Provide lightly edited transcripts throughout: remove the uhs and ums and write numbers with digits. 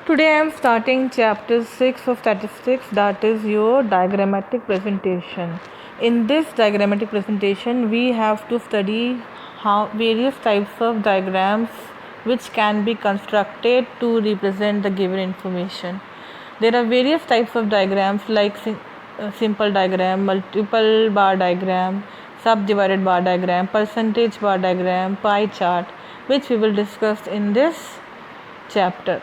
Today I am starting chapter 6 of statistics, that is your diagrammatic presentation. In this diagrammatic presentation we have to study how various types of diagrams which can be constructed to represent the given information. There are various types of diagrams like simple diagram, multiple bar diagram, subdivided bar diagram, percentage bar diagram, pie chart, which we will discuss in this chapter.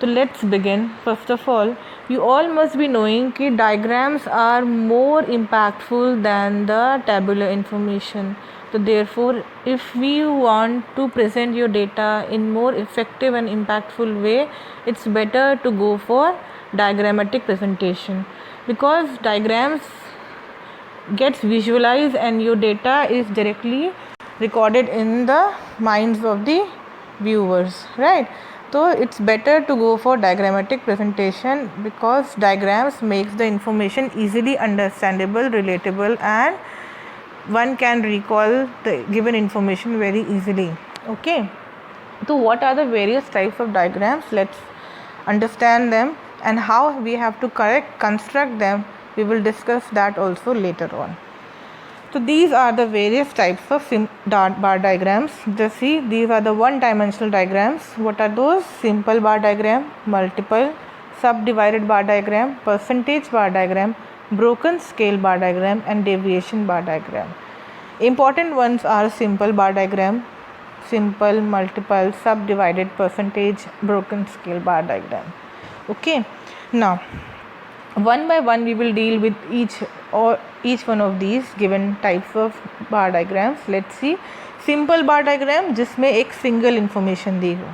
So let's begin. First of all, you all must be knowing that diagrams are more impactful than the tabular information. So therefore, if we want to present your data in more effective and impactful way, it's better to go for diagrammatic presentation, because diagrams gets visualized and your data is directly recorded in the minds of the viewers, right? So it's better to go for diagrammatic presentation because diagrams makes the information easily understandable, relatable, and one can recall the given information very easily. Okay, so what are the various types of diagrams? Let's understand them and how we have to construct them. We will discuss that also later on. So these are the various types of bar diagrams. Just see, these are the one-dimensional diagrams. What are those? Simple bar diagram, multiple, subdivided bar diagram, percentage bar diagram, broken scale bar diagram, and deviation bar diagram. Important ones are simple bar diagram, simple, multiple, subdivided, percentage, broken scale bar diagram. Okay, now one by one we will deal with each one of these given types of bar diagrams. Let's see. Simple bar diagram जिसमें एक single information दी हो.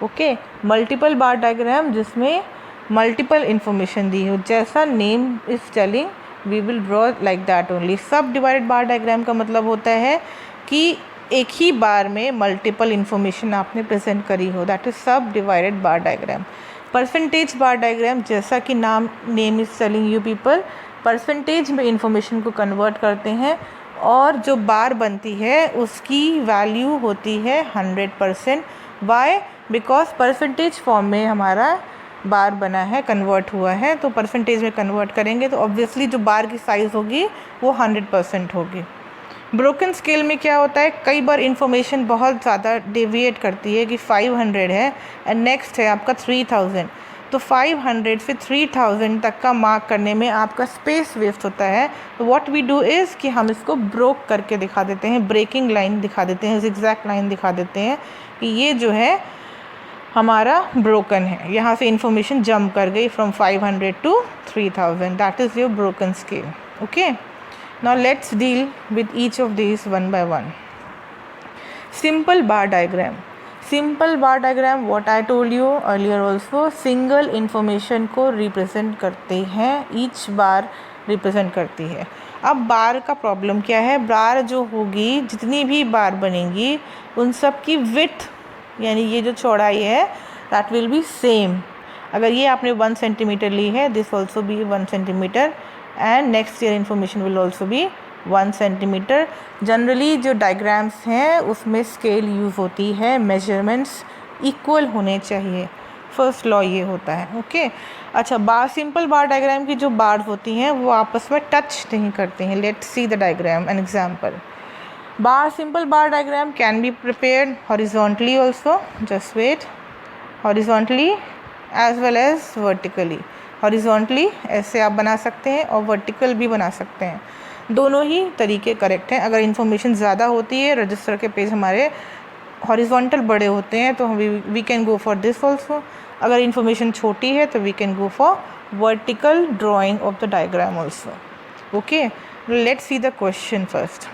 Okay. Multiple bar diagram जिसमें multiple information दी हो. जैसा name is telling, we will draw like that only. Subdivided bar diagram का मतलब होता है कि एक ही बार में multiple information आपने present करी हो. That is subdivided bar diagram. Percentage bar diagram जैसा कि name is telling you people, percentage में इंफॉर्मेशन को कन्वर्ट करते हैं और जो बार बनती है उसकी वैल्यू होती है 100%. वाई? बिकॉज परसेंटेज फॉर्म में हमारा बार बना है, कन्वर्ट हुआ है, तो परसेंटेज में कन्वर्ट करेंगे तो ऑब्वियसली जो बार की साइज़ होगी वो 100% होगी. ब्रोकन स्केल में क्या होता है, कई बार इंफॉर्मेशन बहुत ज़्यादा डेविएट करती है कि 500 है एंड नेक्स्ट है आपका 3000, तो 500 से 3000 तक का मार्क करने में आपका स्पेस वेस्ट होता है. तो व्हाट वी डू इज़ कि हम इसको ब्रोक करके दिखा देते हैं, ब्रेकिंग लाइन दिखा देते हैं, ज़िगज़ैग लाइन दिखा देते हैं कि ये जो है हमारा ब्रोकन है, यहाँ से इंफॉर्मेशन जंप कर गई from 500 to 3000. That is your broken scale. Okay, now let's deal with each of these one by one. Simple bar diagram. Simple bar diagram, what I told you earlier also, single information को represent करते हैं, each bar represent करती है. अब बार का problem क्या है, बार जो होगी जितनी भी बार बनेंगी उन सब की विड्थ यानी ये जो चौड़ाई है that will be same. अगर ये आपने 1 सेंटीमीटर ली है, this also be 1 centimetre and next year information will also be 1 centimetre. Generally जो डायग्राम्स हैं उसमें स्केल यूज़ होती है, मेजरमेंट्स इक्वल होने चाहिए, फर्स्ट लॉ ये होता है. ओके, अच्छा, बार सिंपल बार डायग्राम की जो बार्स होती हैं वो आपस में टच नहीं करती हैं. Let's see the diagram an example. Bar simple bar diagram can be prepared horizontally also, just wait, horizontally as well as vertically. Horizontally ऐसे आप बना सकते हैं और वर्टिकल भी बना सकते हैं, दोनों ही तरीके करेक्ट हैं. अगर इन्फॉर्मेशन ज़्यादा होती है, रजिस्टर के पेज हमारे हॉरिजॉन्टल बड़े होते हैं तो we can go for this also. अगर इन्फॉर्मेशन छोटी है तो we can go for vertical drawing of the diagram also. Okay, let's see the question first.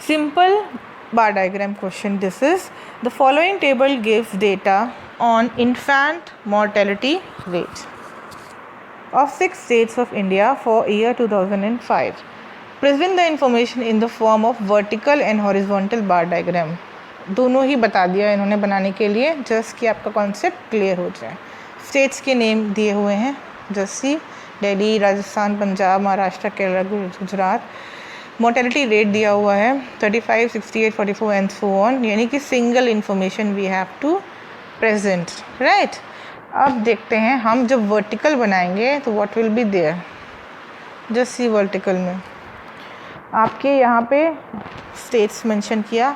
Simple bar diagram question. This is the following table gives data on infant mortality rate of 6 states of India for year 2005. Present the information in the form of vertical and horizontal bar diagram. दोनों ही बता दिया इन्होंने बनाने के लिए, just कि आपका concept clear हो जाए. स्टेट्स के नेम दिए हुए हैं, just see, Delhi, Rajasthan, Punjab, Maharashtra, Kerala, Gujarat. Mortality rate दिया हुआ है 35, 68, 44 एंड सो ऑन, यानी कि single information we have to present, right. अब देखते हैं हम जब वर्टिकल बनाएंगे तो what will be there. Just see vertical में आपके यहाँ पे स्टेट्स मेंशन किया।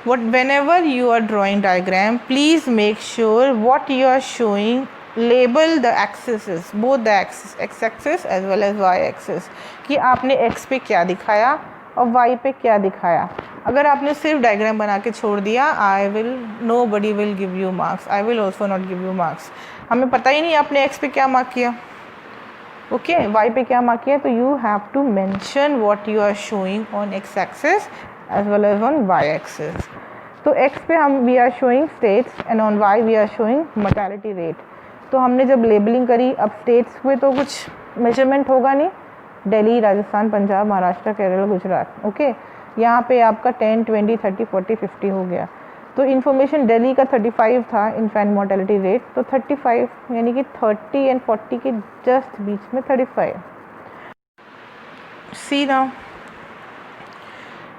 whenever you are drawing diagram, please make sure what you are showing label the axes, both the axis, x axis as well as y axis, कि आपने x पे क्या दिखाया और y पे क्या दिखाया। अगर आपने सिर्फ डायग्राम बना के छोड़ दिया, nobody will give you marks, I will also not give you marks। हमें पता ही नहीं आपने x पे क्या मार्क किया, ओके y पे क्या मार्क किया, तो you have to mention what you are showing on x axis as well as on y axis. तो x पे हम we are showing states and on y we are showing mortality rate. तो हमने जब labelling करी, अब states पे तो कुछ मेजरमेंट होगा नहीं, दिल्ली, राजस्थान, पंजाब, महाराष्ट्र, केरल, गुजरात, ओके। यहाँ पे आपका 10, 20, 30, 40, 50 हो गया। तो इन्फॉर्मेशन दिल्ली का 35 था इन्फेंट मोर्टेलिटी रेट, तो 35 यानी कि 30 एंड 40 के जस्ट बीच में 35। सी नाउ,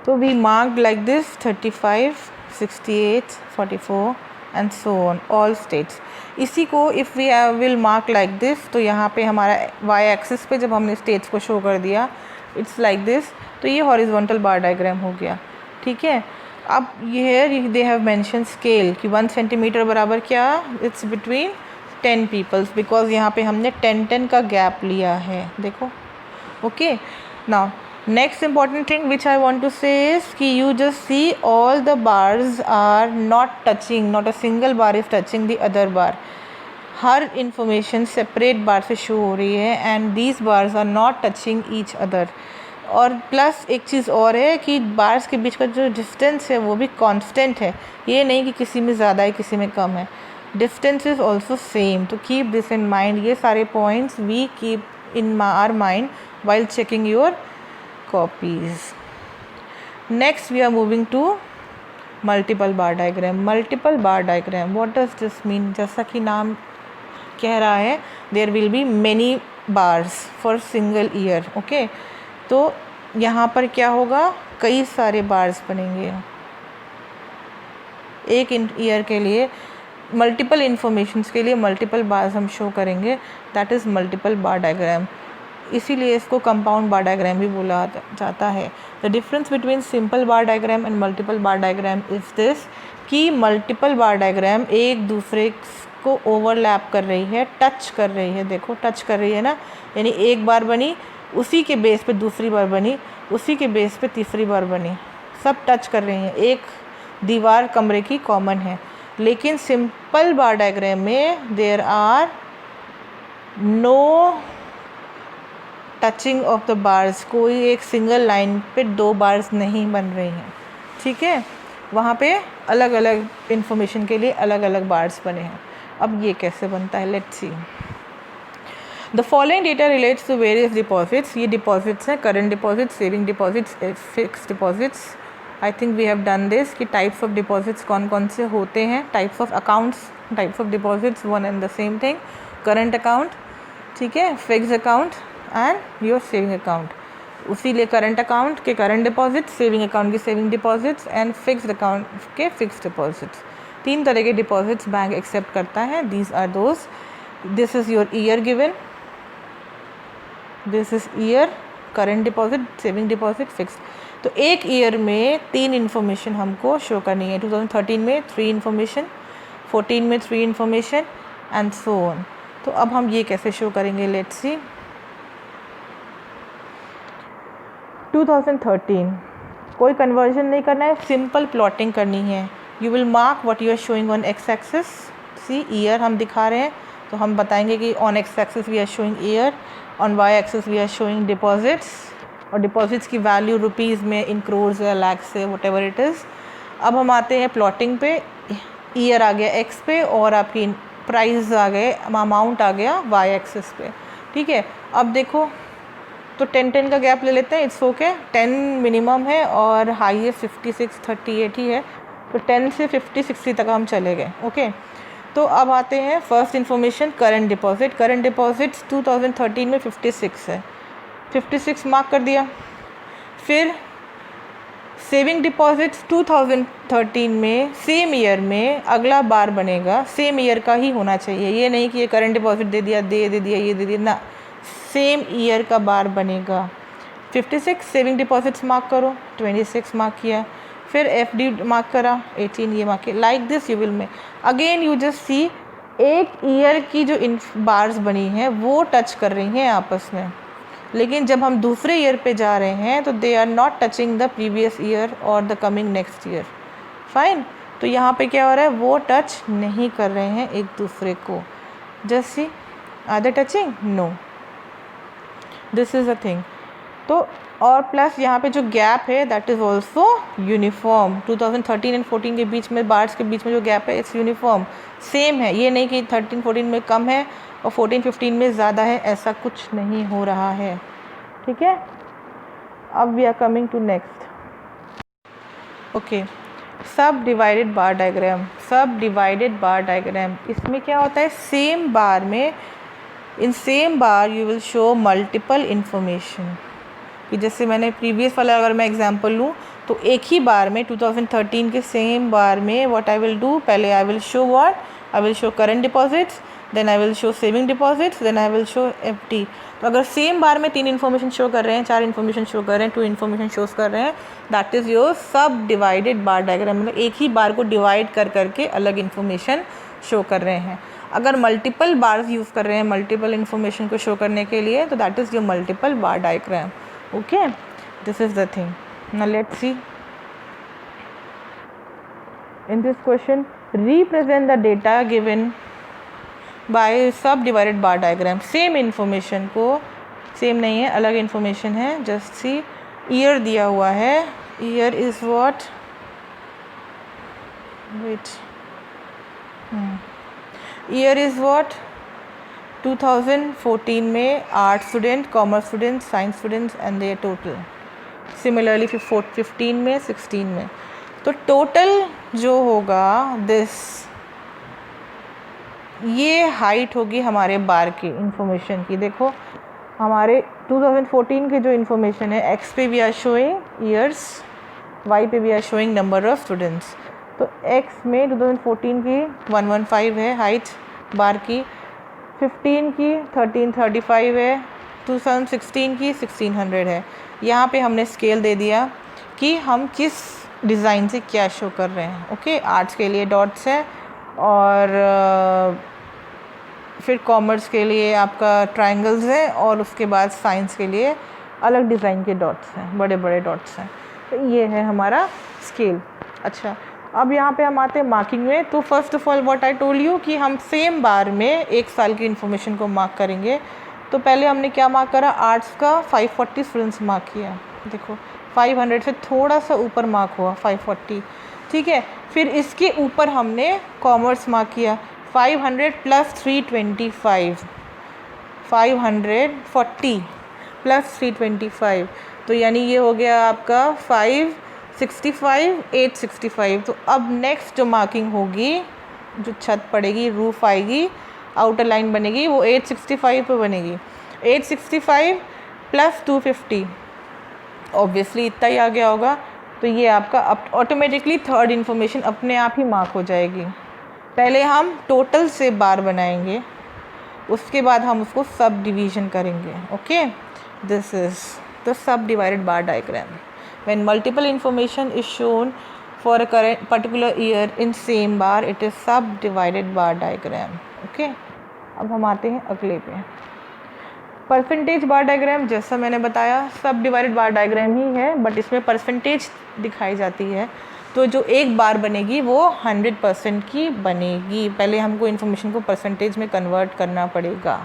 तो we marked like this 35, 68, 44 and so on all states. इसी को if we will mark like this, तो यहाँ पे हमारा वाई एक्सिस पे जब हमने स्टेट्स को शो कर दिया इट्स लाइक दिस, तो ये हॉरिजॉन्टल बार डायग्राम हो गया, ठीक है। अब ये दे हैव मेंशन स्केल कि 1 सेंटीमीटर बराबर क्या, इट्स बिटवीन 10 पीपल्स, बिकॉज यहाँ पे हमने 10 का गैप लिया है, देखो, okay. Now next important thing which I want to say is कि you just see all the bars are not touching, not a single bar is touching the other bar। Her information separate bar से show हो रही है and these bars are not touching each other। और plus एक चीज़ और है कि bars के बीच का जो डिस्टेंस है वो भी कांस्टेंट है, ये नहीं कि किसी में ज़्यादा है किसी में कम है, डिस्टेंस इज़ ऑल्सो सेम। तो कीप दिस इन माइंड, ये सारे points we keep in our mind while checking your copies। Next we are moving to multiple bar diagram। multiple bar diagram, what does this mean? जैसा कि नाम कह रहा है, there will be many bars for single ear, okay। तो यहाँ पर क्या होगा, कई सारे बार्स बनेंगे एक ईयर के लिए, मल्टीपल इन्फॉर्मेशंस के लिए मल्टीपल बार्स हम शो करेंगे, that is multiple bar diagram. इसीलिए इसको कंपाउंड बार डायग्राम भी बोला जाता है। The difference between simple bar diagram and multiple bar diagram is this कि मल्टीपल बार डायग्राम एक दूसरे को ओवरलैप कर रही है, टच कर रही है, देखो टच कर रही है ना, यानी एक बार बनी उसी के बेस पे दूसरी बार बनी, उसी के बेस पे तीसरी बार बनी, सब टच कर रही हैं, एक दीवार कमरे की कॉमन है। लेकिन सिंपल बार डायग्राम में there are no touching of the bars, कोई एक सिंगल लाइन पे दो बार्स नहीं बन रही हैं, ठीक है। वहाँ पे अलग अलग इन्फॉर्मेशन के लिए अलग अलग बार्स बने हैं। अब ये कैसे बनता है, let's see. The following data relates to various deposits. ये डिपॉजिट्स हैं, current deposits, saving deposits, fix deposits. I think we have done this कि टाइप्स ऑफ डिपॉजिट्स कौन कौन से होते हैं, types of accounts, types of deposits, one and the same thing. Current account, ठीक है, fix account and your saving account. उसी लिए करंट अकाउंट के करंट डिपॉजिट्स, सेविंग अकाउंट के saving deposits and fixed account के फिक्स्ड डिपॉजिट्स। तीन तरह के डिपॉजिट्स बैंक एक्सेप्ट करता है। These are those, this is your year given, this is year, current deposit, saving deposit, fix. तो एक ईयर में तीन इन्फॉर्मेशन हमको शो करनी है। 2013 में 3 इन्फॉर्मेशन, 14 में 3 इन्फॉर्मेशन एंड सो ऑन। तो अब हम ये कैसे शो करेंगे, लेट्स सी। 2013 कोई कन्वर्जन नहीं करना है, सिंपल प्लॉटिंग करनी है। You will mark what you are showing on X axis. See year हम दिखा रहे हैं तो हम बताएंगे कि on X axis we are showing year, on Y axis we are showing deposits, और डिपॉजिट्स की वैल्यू रुपीज़ में, इन क्रोर्स या लैक्स से, वट एवर इट इज़। अब हम आते हैं प्लॉटिंग पे। ईयर आ गया एक्स पे और आपकी प्राइस आ गए, अमाउंट आ गया वाई एक्सिस पे, ठीक है। अब देखो तो 10 का गैप ले लेते हैं, इट्स ओके। 10 मिनिमम है और हाईएस्ट 56, 38 ही है, तो 10 से 50, 60 तक हम चले गए, ओके। तो अब आते हैं first information, current deposit. Current deposits 2013 में 56 है, 56 मार्क कर दिया। फिर सेविंग डिपॉजिट्स 2013 में सेम ईयर में अगला बार बनेगा, सेम ईयर का ही होना चाहिए। ये नहीं कि ये करंट डिपॉजिट दे दिया, दे दिया, ये दे दिया ना, सेम ईयर का बार बनेगा। 56 सेविंग डिपॉजिट्स मार्क करो, 26 मार्क किया। फिर FD मार्क करा, 18 ये मार्क किया। लाइक दिस यू विल में अगेन यू जस्ट सी एक ईयर की जो इन बार्स बनी हैं वो टच कर रही हैं आपस में, लेकिन जब हम दूसरे ईयर पे जा रहे हैं तो they are not touching the previous year और the coming next year. Fine, तो यहाँ पे क्या हो रहा है, वो टच नहीं कर रहे हैं एक दूसरे को। Just see are they touching, no, this is a thing. तो और प्लस यहाँ पे जो गैप है that is also uniform. 2013 and 14 के बीच में, बार्स के बीच में जो गैप है इट्स यूनिफॉर्म, सेम है। ये नहीं कि 13-14 में कम है और 14-15 में ज़्यादा है, ऐसा कुछ नहीं हो रहा है। ठीक है, अब we are coming to next. Okay, sub divided bar diagram. Sub divided bar diagram, इसमें क्या होता है, सेम बार में, in same bar you will show multiple information. कि जैसे मैंने प्रीवियस वाला अगर मैं एग्जांपल लूँ तो एक ही बार में 2013 के सेम बार में व्हाट आई विल डू, पहले I will show what, I will show current deposits, then I will show saving deposits, then I will show FD। तो अगर सेम बार में 3 इन्फॉर्मेशन शो कर रहे हैं, 4 इन्फॉर्मेशन शो कर रहे हैं, 2 इन्फॉर्मेशन शोज कर रहे हैं, दैट इज़ योर सब डिवाइडेड बार डायग्राम। मतलब एक ही बार को डिवाइड कर करके अलग इन्फॉर्मेशन शो कर रहे हैं। अगर मल्टीपल बार्स यूज़ कर रहे हैं मल्टीपल इन्फॉर्मेशन को शो करने के लिए तो that is your multiple bar diagram. Okay, this is the thing. Now let's see. In this question, represent the data given by subdivided bar diagram. Same information को, same नहीं है, अलग information है। Just see, year दिया हुआ है। Year is what? Wait. Year is what? 2014 में art student, commerce student, science students and their total. Similarly 15 में, 16 में। तो टोटल जो होगा दिस, ये हाइट होगी हमारे बार की इंफॉर्मेशन की। देखो हमारे 2014 के जो इंफॉर्मेशन है, एक्स पे we are showing years, Y पे we are showing number of students. तो एक्स में 2014 की 115 है हाइट बार की, 15 की 1335 है, 2016 की 1600 है। यहाँ पे हमने स्केल दे दिया कि हम किस डिज़ाइन से क्या शो कर रहे हैं। ओके, आर्ट्स के लिए डॉट्स है और फिर कॉमर्स के लिए आपका ट्रायंगल्स है और उसके बाद साइंस के लिए अलग डिज़ाइन के डॉट्स हैं, बड़े बड़े डॉट्स हैं। तो ये है हमारा स्केल। अच्छा, अब यहाँ पे हम आते हैं मार्किंग में। तो first of all what I told you कि हम सेम बार में एक साल की इन्फॉर्मेशन को मार्क करेंगे। तो पहले हमने क्या मार्क करा, आर्ट्स का 540 स्टूडेंट्स मार्क किया। देखो 500 से थोड़ा सा ऊपर मार्क हुआ 540, ठीक है। फिर इसके ऊपर हमने कॉमर्स मार्क किया 500 प्लस 325, 540 प्लस 325, तो यानी ये हो गया आपका 565, 865। तो अब नेक्स्ट जो मार्किंग होगी, जो छत पड़ेगी, रूफ आएगी, आउटर लाइन बनेगी, वो 865 पे बनेगी। 865 प्लस 250, ऑब्वियसली इतना ही आ गया होगा। तो ये आपका ऑटोमेटिकली थर्ड इन्फॉर्मेशन अपने आप ही मार्क हो जाएगी। पहले हम टोटल से बार बनाएंगे, उसके बाद हम उसको सब डिवीजन करेंगे। Okay, this is the sub divided bar diagram. When multiple information is shown for a particular year in same bar, it is subdivided bar diagram. Okay, अब हम आते हैं अगले पे, परसेंटेज बार डायग्राम। जैसा मैंने बताया सब डिवाइडेड बार डायग्राम ही है, बट इसमें परसेंटेज दिखाई जाती है। तो जो एक बार बनेगी वो 100% की बनेगी। पहले हमको इन्फॉर्मेशन को परसेंटेज में कन्वर्ट करना पड़ेगा।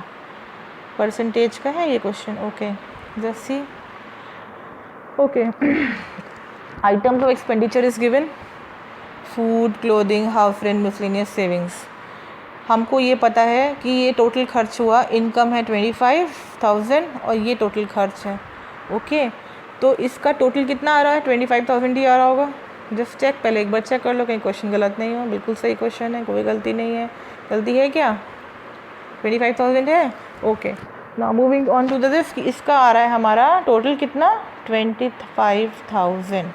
परसेंटेज का है ये question. Okay, just see. Okay, items of expenditure is given, food, clothing, house rent, miscellaneous savings। हमको ये पता है कि ये टोटल खर्च हुआ, इनकम है 25,000 और ये टोटल खर्च है। ओके, तो इसका टोटल कितना आ रहा है, 25,000 ही आ रहा होगा। जस्ट चेक, पहले एक बार चेक कर लो कहीं क्वेश्चन गलत नहीं हो। बिल्कुल सही क्वेश्चन है, कोई गलती नहीं है। गलती है क्या, 25,000 है। Okay, now moving on to this, कि इसका आ रहा है हमारा टोटल कितना, 25,000।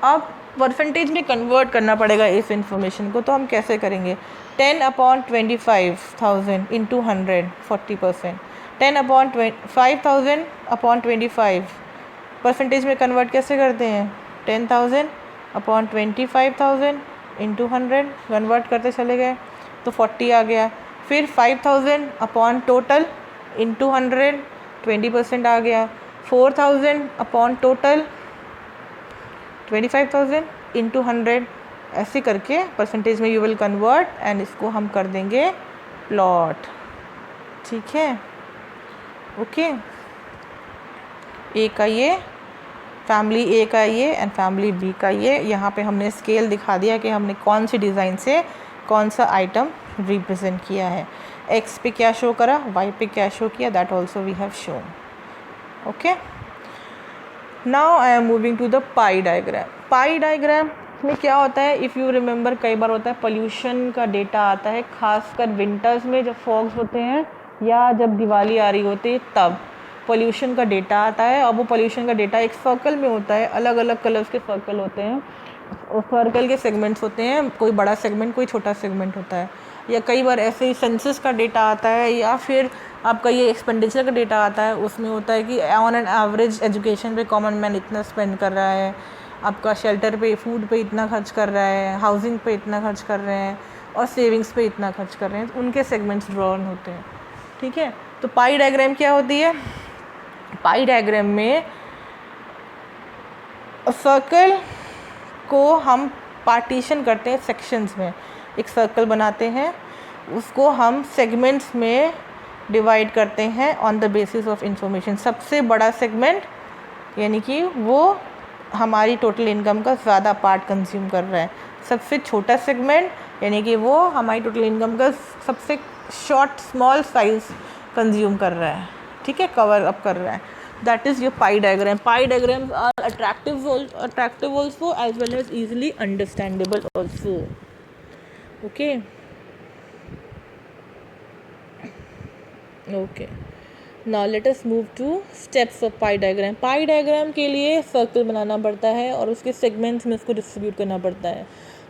अब परसेंटेज में कन्वर्ट करना पड़ेगा इस इंफॉर्मेशन को, तो हम कैसे करेंगे? 10/25,000 इंटू 100 40%, 10/5000/25 परसेंटेज में कन्वर्ट कैसे करते हैं? 10,000/25,000 इंटू 100 कन्वर्ट करते चले गए तो 40 आ गया। फिर 5,000 अपॉन टोटल इंटू 100 20% आ गया। 4,000 अपॉन टोटल 25,000 इंटू 100, ऐसे करके परसेंटेज में यू विल कन्वर्ट एंड इसको हम कर देंगे प्लॉट। ठीक है, ओके। ए का ये, फैमिली ए का ये एंड फैमिली बी का ये। यहाँ पे हमने स्केल दिखा दिया कि हमने कौन सी डिज़ाइन से कौन सा आइटम रिप्रेजेंट किया है। एक्स पे क्या शो करा, वाई पे क्या शो किया, that also we have shown. Okay, now I am moving to the pie diagram. Pie diagram में क्या होता है, इफ़ यू रिमेंबर, कई बार होता है पोल्यूशन का डेटा आता है, खासकर विंटर्स में जब फॉग्स होते हैं या जब दिवाली आ रही होती है तब पोल्यूशन का डेटा आता है। और वो पोल्यूशन का डेटा एक सर्कल में होता है, अलग अलग कलर्स के सर्कल होते हैं, उस सर्कल के सेगमेंट्स होते हैं, कोई बड़ा सेगमेंट कोई छोटा सेगमेंट होता है। या कई बार ऐसे ही सेंसस का डेटा आता है, या फिर आपका ये एक्सपेंडिचर का डेटा आता है, उसमें होता है कि ऑन एन एवरेज एजुकेशन पे कॉमन मैन इतना स्पेंड कर रहा है, आपका शेल्टर पे, फूड पे इतना खर्च कर रहा है, हाउसिंग पे इतना खर्च कर रहे हैं, और सेविंग्स पे इतना खर्च कर रहे हैं, तो उनके सेगमेंट्स ड्रॉन होते हैं। ठीक है, तो पाई डायग्राम क्या होती है? पाई डायग्राम में सर्कल को हम पार्टीशन करते हैं सेक्शंस में। एक सर्कल बनाते हैं, उसको हम सेगमेंट्स में डिवाइड करते हैं on the basis of information. सबसे बड़ा सेगमेंट यानी कि वो हमारी टोटल इनकम का ज़्यादा पार्ट कंज्यूम कर रहा है। सबसे छोटा सेगमेंट यानी कि वो हमारी टोटल इनकम का सबसे शॉर्ट स्मॉल साइज कंज्यूम कर रहा है। ठीक है, कवर अप कर रहा है। That is your pie diagram. Pie diagrams are attractive also as well as easily understandable also. Okay. Okay. Now let us move to steps of pie diagram. Pi diagram के लिए circle बनाना पड़ता है और उसके segments में उसको distribute करना पड़ता है।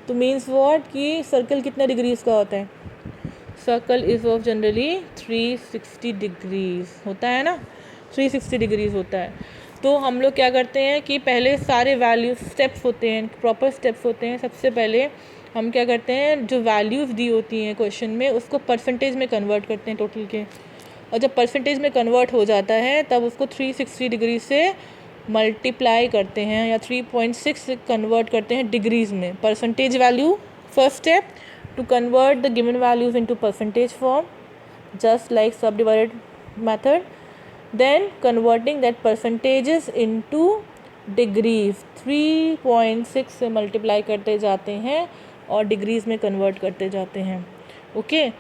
तो मीन्स व्हाट कि सर्कल कितने डिग्रीज का होता है? Circle is of generally 360 degrees होता है ना, 360 डिग्रीज होता है। तो हम लोग क्या करते हैं कि पहले सारे वैल्यूज स्टेप्स होते हैं, प्रॉपर स्टेप्स होते हैं। सबसे पहले हम क्या करते हैं, जो वैल्यूज़ दी होती हैं क्वेश्चन में उसको परसेंटेज में कन्वर्ट करते हैं टोटल के, और जब परसेंटेज में कन्वर्ट हो जाता है तब उसको 360 डिग्री से मल्टीप्लाई करते हैं या 3.6 से कन्वर्ट करते हैं डिग्रीज़ में। Percentage value first step, to convert the given values into percentage form just like subdivided method, then converting that percentages into degrees 3.6 से मल्टीप्लाई करते जाते हैं और डिग्रीज़ में कन्वर्ट करते जाते हैं। Okay,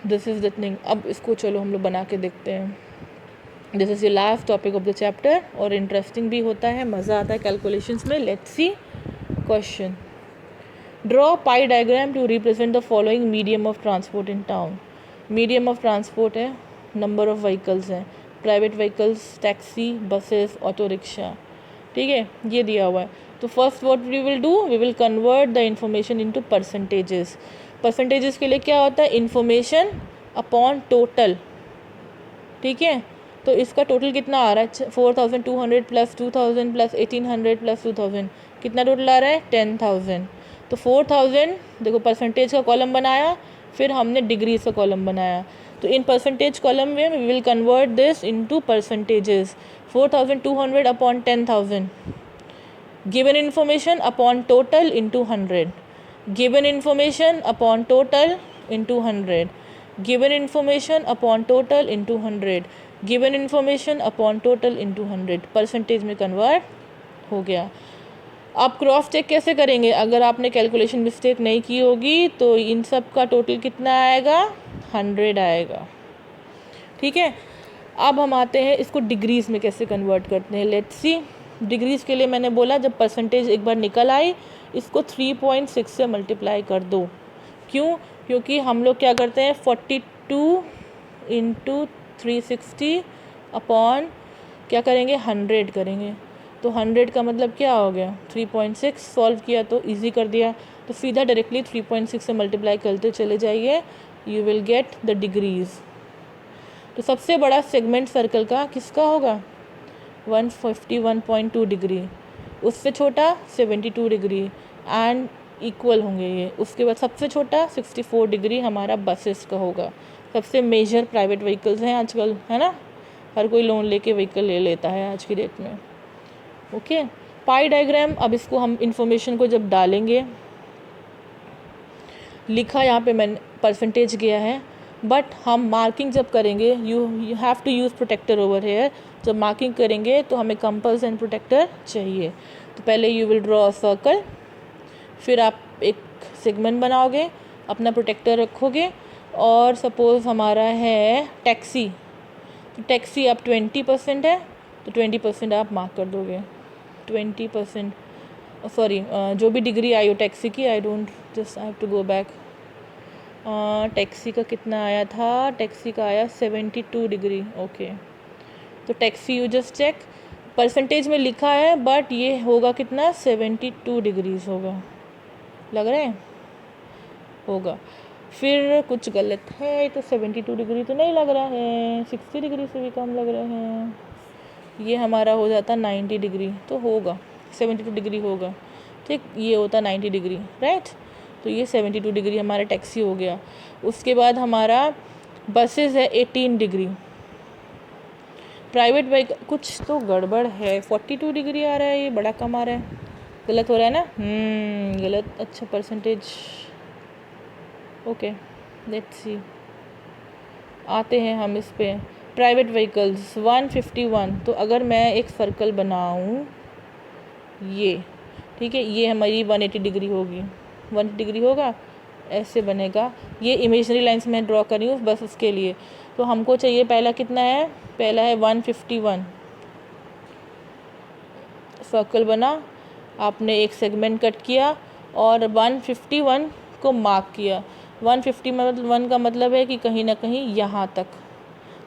this is the thing. अब इसको चलो हम लोग बना के देखते हैं। This is your last topic of the chapter और इंटरेस्टिंग भी होता है, मज़ा आता है कैलकुलेशंस में। Let's see question. Draw pie diagram to represent the following medium of transport in town. Medium of transport है, number of vehicles हैं, private vehicles, taxi, buses, auto rickshaw. ठीक है, ये दिया हुआ है। तो first what we will do, we will convert the information into percentages. Percentages के लिए क्या होता है? Information upon total. ठीक है, तो इसका टोटल कितना आ रहा है? 4,200 प्लस 2,000 प्लस 1,800 प्लस 2,000, कितना टोटल आ रहा है? 10,000। तो 4,000 देखो परसेंटेज का कॉलम बनाया, फिर हमने डिग्रीज का कॉलम बनाया। तो इन परसेंटेज कॉलम में we will convert this into percentages. 4,200 upon 10,000, given information upon total into 100, given information upon total into 100, given information upon total into 100, given information upon total into 100, percentage में convert हो गया। आप cross check कैसे करेंगे? अगर आपने calculation mistake नहीं की होगी तो इन सब का टोटल कितना आएगा? 100 आएगा। ठीक है, अब हम आते हैं इसको डिग्रीज़ में कैसे कन्वर्ट करते हैं। Let's C. डिग्रीज़ के लिए मैंने बोला जब परसेंटेज एक बार निकल आई इसको 3.6 से मल्टीप्लाई कर दो। क्यों? क्योंकि हम लोग क्या करते हैं 42 इंटू 360 अपॉन क्या करेंगे 100 करेंगे। तो 100 का मतलब क्या हो गया 3.6, सॉल्व किया तो इजी कर दिया, तो सीधा डायरेक्टली 3.6 से मल्टीप्लाई करते चले जाइए, you will get the degrees. तो सबसे बड़ा सेगमेंट सर्कल का किसका होगा 151.2 डिग्री, उससे छोटा 72 डिग्री एंड इक्वल होंगे ये। उसके बाद सबसे छोटा 64 डिग्री हमारा बसेस का होगा। सबसे मेजर प्राइवेट व्हीकल्स हैं आजकल, है ना, हर कोई लोन लेके व्हीकल ले लेता है आज की डेट में। ओके, पाई डायग्राम, अब इसको हम इंफॉर्मेशन को जब डालेंगे, लिखा यहाँ पे मैंने परसेंटेज गया है, बट हम मार्किंग जब करेंगे you have to use protector over here. जब मार्किंग करेंगे तो हमें कंपल्स एंड प्रोटेक्टर चाहिए। तो पहले you will draw a circle, फिर आप एक सेगमेंट बनाओगे, अपना प्रोटेक्टर रखोगे, और सपोज़ हमारा है टैक्सी, तो टैक्सी अब 20% है, तो 20% आप मार्क कर दोगे। 20%, सॉरी, जो भी डिग्री आई हो टैक्सी की, I don't, just I have to go back. Taxi का कितना आया था, टैक्सी का आया 72 डिग्री। ओके, तो taxi you just check, percentage में लिखा है बट ये होगा कितना 72 डिग्रीज होगा, लग रहा है होगा। फिर कुछ गलत है, तो 72 डिग्री तो नहीं लग रहा है, 60 डिग्री से भी कम लग रहा है, ये हमारा हो जाता 90 डिग्री, तो होगा 72 डिग्री होगा, ठीक, ये होता 90 डिग्री, राइट। तो ये 72 डिग्री हमारा टैक्सी हो गया। उसके बाद हमारा बसेस है 18 डिग्री, प्राइवेट बाइक कुछ तो गड़बड़ है, 42 डिग्री आ रहा है, ये बड़ा कम आ रहा है, गलत हो रहा है ना, गलत, अच्छा परसेंटेज, ओके लेट्स सी। आते हैं हम इस पे, प्राइवेट व्हीकल्स 151, तो अगर मैं एक सर्कल बनाऊं ये, ठीक है, ये हमारी 180 डिग्री होगी, 180 डिग्री होगा, ऐसे बनेगा, ये इमेजनरी लाइन्स में ड्रॉ करी हूँ बस उसके लिए। तो हमको चाहिए पहला कितना है, पहला है 151, सर्कल बना, आपने एक सेगमेंट कट किया और 151 को मार्क किया। 150 में मतलब 1 का मतलब है कि कहीं ना कहीं यहाँ तक,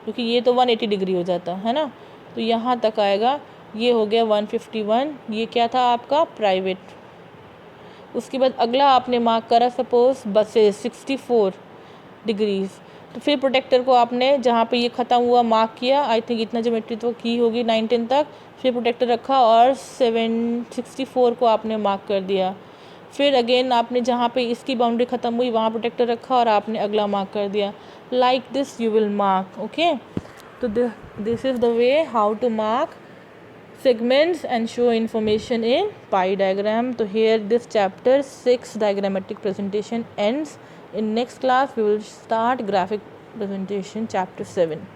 क्योंकि ये तो 180 डिग्री हो जाता है ना, तो यहाँ तक आएगा, ये हो गया 151, ये क्या था आपका प्राइवेट। उसके बाद अगला आपने मार्क करा सपोज बसेस 64 डिग्रीज, तो फिर प्रोटेक्टर को आपने जहाँ पे ये ख़त्म हुआ मार्क किया, आई थिंक इतना ज्योमेट्री तो की होगी 9-10 तक, फिर प्रोटेक्टर रखा और 764 को आपने मार्क कर दिया। फिर अगेन आपने जहाँ पे इसकी बाउंड्री ख़त्म हुई वहाँ प्रोटेक्टर रखा और आपने अगला मार्क कर दिया, like this you will mark. Okay, तो this is the way how to mark segments and show information in pie diagram. So here this chapter 6 diagrammatic presentation ends. In next class we will start graphic presentation chapter 7.